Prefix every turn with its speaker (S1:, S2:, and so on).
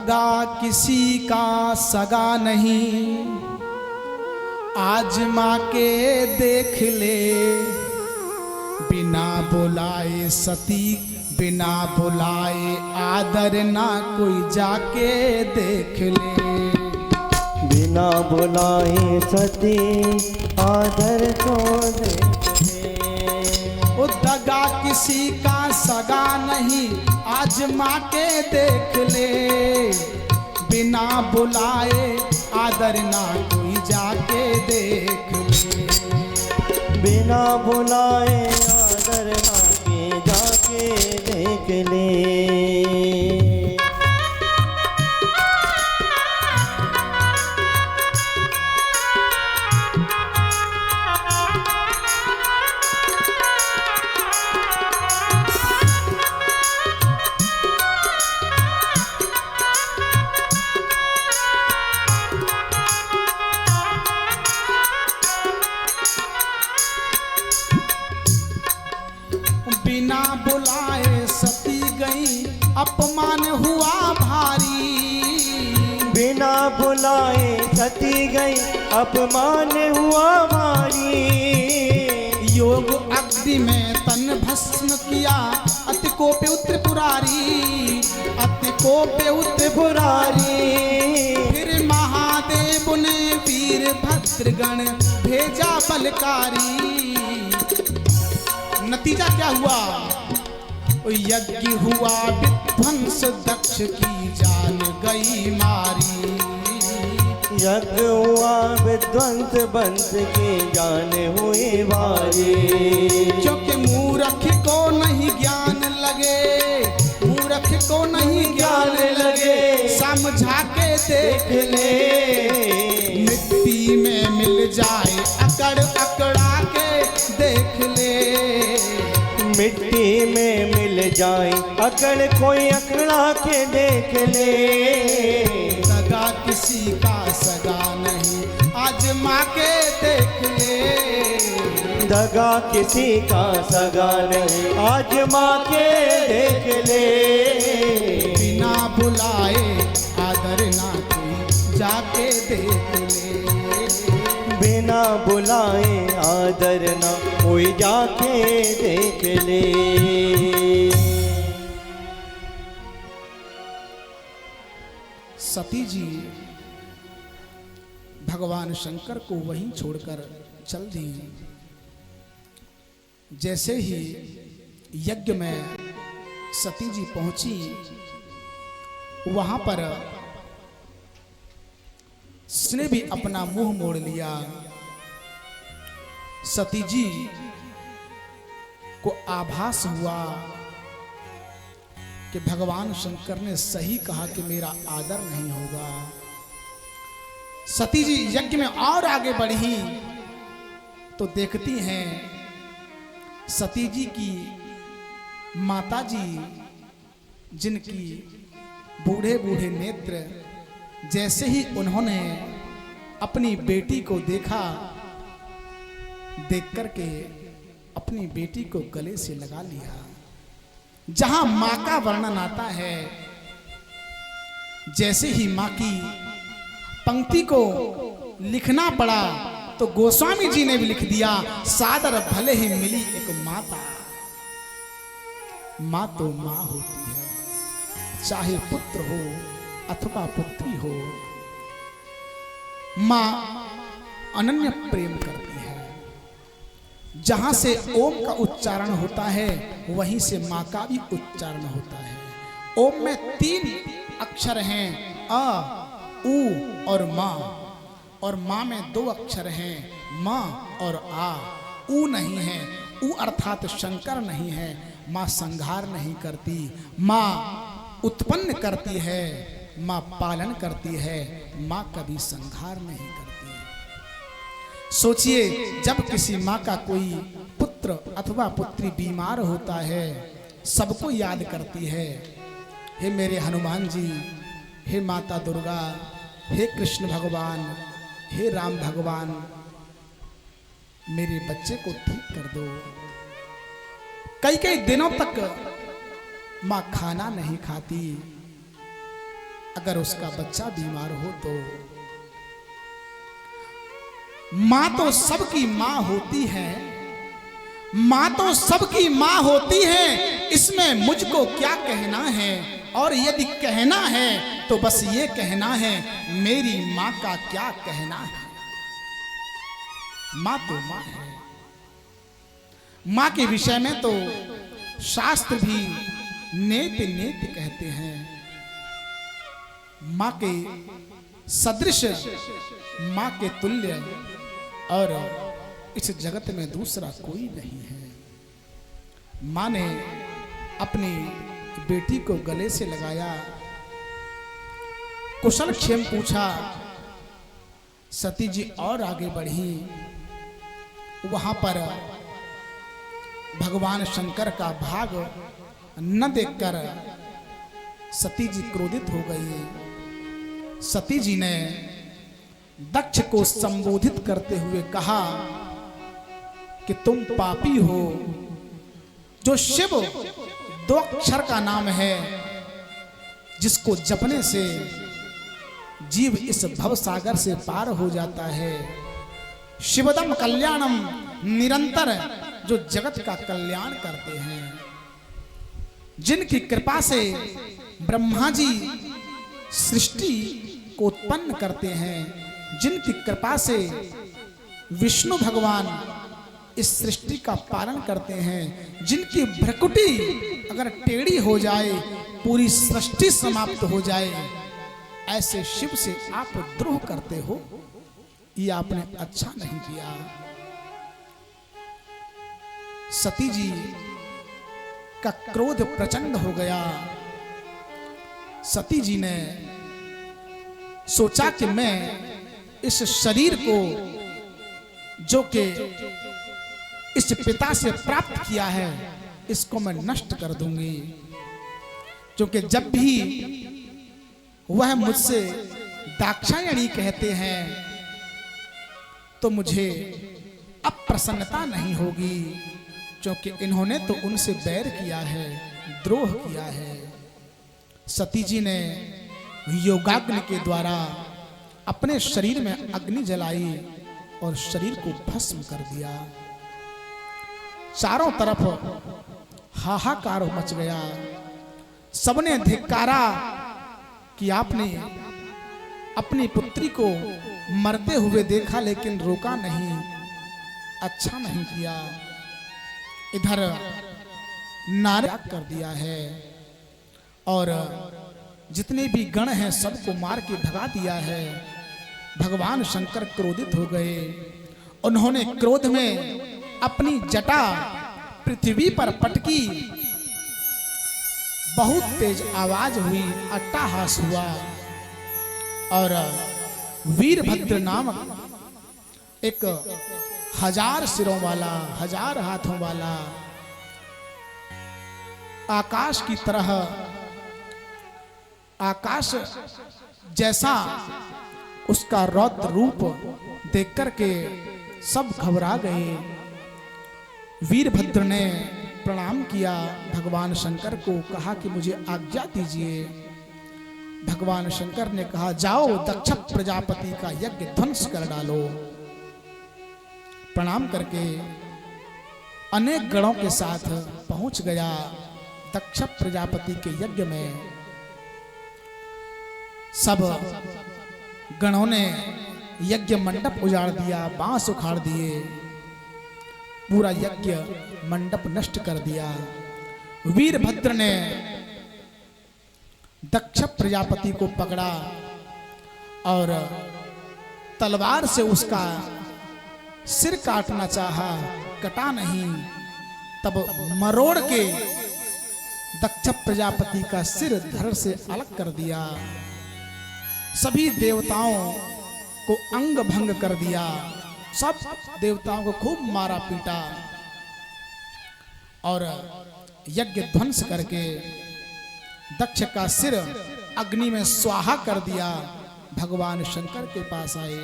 S1: सगा किसी का सगा नहीं, आजमा के देख ले। बिना बुलाए सती, बिना बुलाए आदर ना कोई जाके देख ले।
S2: बिना बुलाए सती आदर तो देख ले।
S1: वो दगा किसी का सगा नहीं, आजमा के देख ले। बिना बुलाए आदर ना कोई जाके देख ले।
S2: बिना बुलाए आदर ना के जाके देख ले।
S1: बिना बुलाए सती गई, अपमान हुआ भारी।
S2: बिना बुलाए सती गई, अपमान हुआ भारी।
S1: योग अग्नि में तन भस्म किया, अति कोपे त्रिपुरारी। अति कोपे त्रिपुरारी। फिर महादेव ने वीरभद्रगण भेजा बलकारी। नतीजा क्या हुआ? यज्ञ हुआ विध्वंस, दक्ष की जान गई मारी।
S2: यज्ञ हुआ विध्वंस, बंस की जान हुई भारी।
S1: क्योंकि मूर्ख को नहीं ज्ञान लगे, मूर्ख को नहीं ज्ञान लगे, समझा के देख ले। मिट्टी में मिल जाए अकड़ अकड़ा के देख ले।
S2: मिट्टी में मिल जाए अकड़, कोई अकड़ा के देख ले।
S1: सगा किसी का सगा नहीं, आजमा के देख ले।
S2: दगा किसी का सगा नहीं, आजमा के देख ले।
S1: बिना बुलाए आदर ना कोई जाके देख ले।
S2: बिना बुलाए आदर ना कोई जाके देख ले।
S1: सती जी भगवान शंकर को वहीं छोड़कर चल दी। जैसे ही यज्ञ में सती जी पहुंची, वहां पर उसने भी अपना मुंह मोड़ लिया। सती जी को आभास हुआ कि भगवान शंकर ने सही कहा कि मेरा आदर नहीं होगा। सती जी यज्ञ में और आगे बढ़ी तो देखती हैं सती जी की माता जी, जिनकी बूढ़े बूढ़े नेत्र, जैसे ही उन्होंने अपनी बेटी को देखा, देख करके अपनी बेटी को गले से लगा लिया। जहां मां का वर्णन आता है, जैसे ही मां की पंक्ति को लिखना पड़ा तो गोस्वामी जी ने भी लिख दिया, सादर भले ही मिली एक माता। मां तो मां होती है, चाहे पुत्र हो अथवा पुत्री हो। मां अनन्य प्रेम करती है। जहां से ओम का उच्चारण होता है, वहीं से मां का भी उच्चारण होता है। ओम में 3 अक्षर हैं, अ, उ और मां। और मां में 2 अक्षर हैं, मां और आ। उ नहीं है, उ अर्थात शंकर नहीं है। मां संहार नहीं करती, मां उत्पन्न करती है, मां पालन करती है, मां कभी संहार नहीं करती। सोचिए, जब किसी मां का कोई पुत्र अथवा पुत्री बीमार होता है, सबको याद करती है, हे मेरे हनुमान जी, हे माता दुर्गा, हे कृष्ण भगवान, हे राम भगवान, मेरे बच्चे को ठीक कर दो। कई कई दिनों तक माँ खाना नहीं खाती, अगर उसका बच्चा बीमार हो तो मां तो सबकी मां होती है, मां तो सबकी मां होती है, इसमें मुझको क्या कहना है। और यदि कहना है तो बस ये कहना है, मेरी मां का क्या कहना है। मां तो मां है। मां के विषय में तो शास्त्र भी नेत नेत कहते हैं। मां के सदृश, मां के तुल्य और इस जगत में दूसरा कोई नहीं है। मां ने अपनी बेटी को गले से लगाया, कुशल क्षेम पूछा। सती जी और आगे बढ़ी। वहां पर भगवान शंकर का भाग न देखकर सती जी क्रोधित हो गई। सती जी ने दक्ष को संबोधित करते हुए कहा कि तुम पापी हो। जो शिव 2 अक्षर का नाम है, जिसको जपने से जीव इस भव सागर से पार हो जाता है। शिवदम कल्याणम, निरंतर जो जगत का कल्याण करते हैं, जिनकी कृपा से ब्रह्मा जी सृष्टि को उत्पन्न करते हैं, जिनकी कृपा से विष्णु भगवान इस सृष्टि का पालन करते हैं, जिनकी भ्रकुटी अगर टेढ़ी हो जाए पूरी सृष्टि समाप्त हो जाए, ऐसे शिव से आप द्रोह करते हो। ये आपने अच्छा नहीं किया। सती जी का क्रोध प्रचंड हो गया। सती जी ने सोचा कि मैं इस शरीर को जो कि इस पिता से प्राप्त किया है, इसको मैं नष्ट कर दूंगी। क्योंकि जब भी वह मुझसे दाक्षायणी कहते हैं तो मुझे अप्रसन्नता नहीं होगी, क्योंकि इन्होंने तो उनसे बैर किया है, द्रोह किया है। सती जी ने योगाग्नि के द्वारा अपने शरीर में अग्नि जलाई और शरीर को भस्म कर दिया। चारों तरफ हाहाकार मच गया। सबने धिक्कारा कि आपने अपनी पुत्री को मरते हुए देखा लेकिन रोका नहीं, अच्छा नहीं किया। इधर नारा कर दिया है और जितने भी गण हैं सबको मार के भगा दिया है। भगवान शंकर क्रोधित हो गए। उन्होंने क्रोध में अपनी जटा पृथ्वी पर पटकी। बहुत तेज आवाज हुई, अट्टहास हुआ और वीरभद्र नामक एक 1000 सिरों वाला, 1000 हाथों वाला आकाश की तरह, आकाश जैसा उसका रौद्र रूप देख करके सब घबरा गए। वीरभद्र ने प्रणाम किया भगवान शंकर को, कहा कि मुझे आज्ञा दीजिए। भगवान शंकर ने कहा, जाओ दक्ष प्रजापति का यज्ञ ध्वंस कर डालो। प्रणाम करके अनेक गणों के साथ पहुंच गया दक्ष प्रजापति के यज्ञ में। सब गणों ने यज्ञ मंडप उजाड़ दिया, बांस उखाड़ दिए, पूरा यज्ञ मंडप नष्ट कर दिया। वीरभद्र ने दक्ष प्रजापति को पकड़ा और तलवार से उसका सिर काटना चाहा, कटा नहीं। तब मरोड़ के दक्ष प्रजापति का सिर धड़ से अलग कर दिया। सभी देवताओं को अंग भंग कर दिया। सब देवताओं को खूब मारा पीटा और यज्ञ ध्वंस करके दक्ष का सिर अग्नि में स्वाहा कर दिया। भगवान शंकर के पास आए।